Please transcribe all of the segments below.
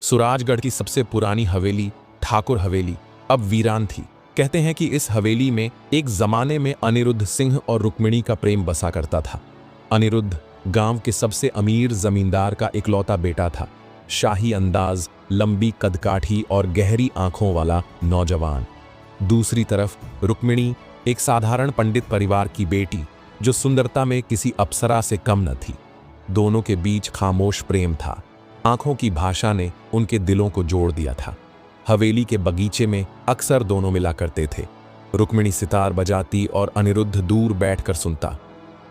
सुराजगढ़ की सबसे पुरानी हवेली ठाकुर हवेली अब वीरान थी। कहते हैं कि इस हवेली में एक जमाने में अनिरुद्ध सिंह और रुक्मिणी का प्रेम बसा करता था। अनिरुद्ध गांव के सबसे अमीर जमींदार का इकलौता बेटा था। शाही अंदाज, लंबी कदकाठी और गहरी आंखों वाला नौजवान। दूसरी तरफ रुक्मिणी एक साधारण पंडित परिवार की बेटी जो सुंदरता में किसी अप्सरा से कम न थी। दोनों के बीच खामोश प्रेम था। आंखों की भाषा ने उनके दिलों को जोड़ दिया था। हवेली के बगीचे में अक्सर दोनों मिला करते थे। रुक्मिणी सितार बजाती और अनिरुद्ध दूर बैठकर सुनता।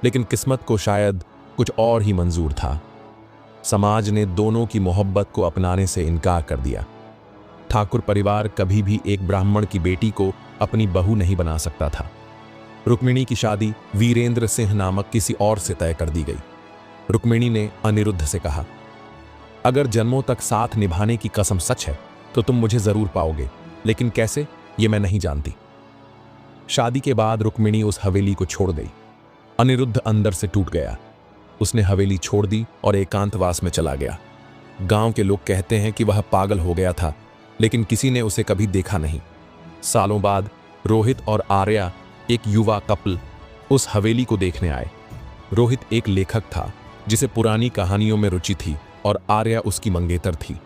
लेकिन किस्मत को शायद कुछ और ही मंजूर था। समाज ने दोनों की मोहब्बत को अपनाने से इनकार कर दिया। ठाकुर परिवार कभी भी एक ब्राह्मण की बेटी को अपनी बहू नहीं बना सकता था। रुक्मिणी की शादी वीरेंद्र सिंह नामक किसी और से तय कर दी गई। रुक्मिणी ने अनिरुद्ध से कहा, अगर जन्मों तक साथ निभाने की कसम सच है तो तुम मुझे जरूर पाओगे, लेकिन कैसे ये मैं नहीं जानती। शादी के बाद रुक्मिणी उस हवेली को छोड़ गई। अनिरुद्ध अंदर से टूट गया। उसने हवेली छोड़ दी और एकांतवास में चला गया। गांव के लोग कहते हैं कि वह पागल हो गया था, लेकिन किसी ने उसे कभी देखा नहीं। सालों बाद रोहित और आर्या, एक युवा कपल, उस हवेली को देखने आए। रोहित एक लेखक था जिसे पुरानी कहानियों में रुचि थी और आर्या उसकी मंगेतर थी।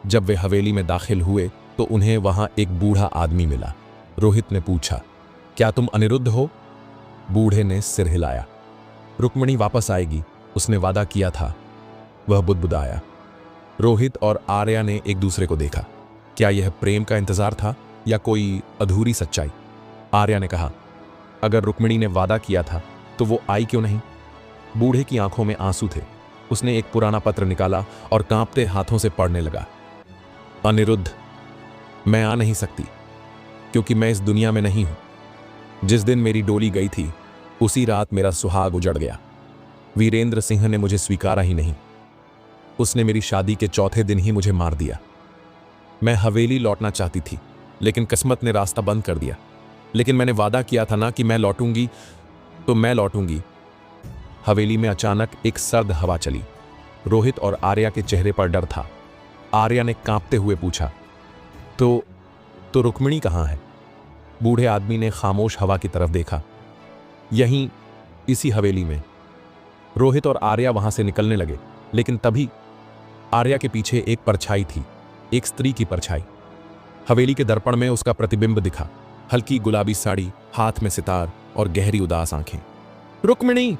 जब वे हवेली में दाखिल हुए तो उन्हें वहां एक बूढ़ा आदमी मिला। रोहित ने पूछा, क्या तुम अनिरुद्ध हो? बूढ़े ने सिर हिलाया। रुक्मिणी वापस आएगी, उसने वादा किया था, वह बुदबुदाया। रोहित और आर्या ने एक दूसरे को देखा। क्या यह प्रेम का इंतजार था या कोई अधूरी सच्चाई? आर्या ने कहा, अगर रुक्मिणी ने वादा किया था तो वो आई क्यों नहीं? बूढ़े की आंखों में आंसू थे। उसने एक पुराना पत्र निकाला और कांपते हाथों से पढ़ने लगा। अनिरुद्ध, मैं आ नहीं सकती क्योंकि मैं इस दुनिया में नहीं हूं। जिस दिन मेरी डोली गई थी उसी रात मेरा सुहाग उजड़ गया। वीरेंद्र सिंह ने मुझे स्वीकारा ही नहीं। उसने मेरी शादी के चौथे दिन ही मुझे मार दिया। मैं हवेली लौटना चाहती थी, लेकिन किस्मत ने रास्ता बंद कर दिया। लेकिन मैंने वादा किया था ना कि मैं लौटूंगी तो मैं लौटूंगी। हवेली में अचानक एक सर्द हवा चली। रोहित और आर्या के चेहरे पर डर था। आर्या ने कांपते हुए पूछा, तो रुक्मिणी कहाँ है? बूढ़े आदमी ने खामोश हवा की तरफ देखा। यहीं, इसी हवेली में। रोहित और आर्या वहां से निकलने लगे, लेकिन तभी आर्या के पीछे एक परछाई थी, एक स्त्री की परछाई। हवेली के दर्पण में उसका प्रतिबिंब दिखा। हल्की गुलाबी साड़ी, हाथ में सितार और गहरी उदास आंखें। रुक्मिणी!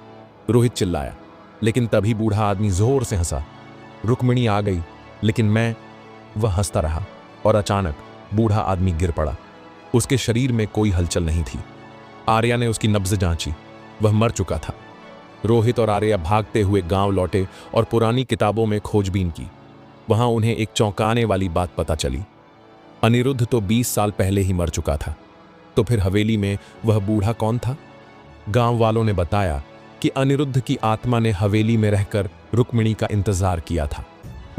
रोहित चिल्लाया, लेकिन तभी बूढ़ा आदमी जोर से हंसा। रुक्मिणी आ गई, लेकिन वह हंसता रहा और अचानक बूढ़ा आदमी गिर पड़ा। उसके शरीर में कोई हलचल नहीं थी। आर्या ने उसकी नब्ज जांची, वह मर चुका था। रोहित और आर्या भागते हुए गांव लौटे और पुरानी किताबों में खोजबीन की। वहां उन्हें एक चौंकाने वाली बात पता चली। अनिरुद्ध तो 20 साल पहले ही मर चुका था। तो फिर हवेली में वह बूढ़ा कौन था? गांव वालों ने बताया कि अनिरुद्ध की आत्मा ने हवेली में रहकर रुक्मिणी का इंतजार किया था।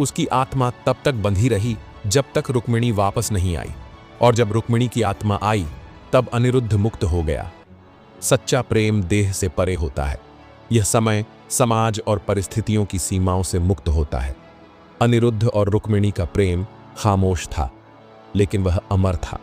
उसकी आत्मा तब तक बंधी रही जब तक रुक्मिणी वापस नहीं आई, और जब रुक्मिणी की आत्मा आई तब अनिरुद्ध मुक्त हो गया। सच्चा प्रेम देह से परे होता है। यह समय, समाज और परिस्थितियों की सीमाओं से मुक्त होता है। अनिरुद्ध और रुक्मिणी का प्रेम खामोश था, लेकिन वह अमर था।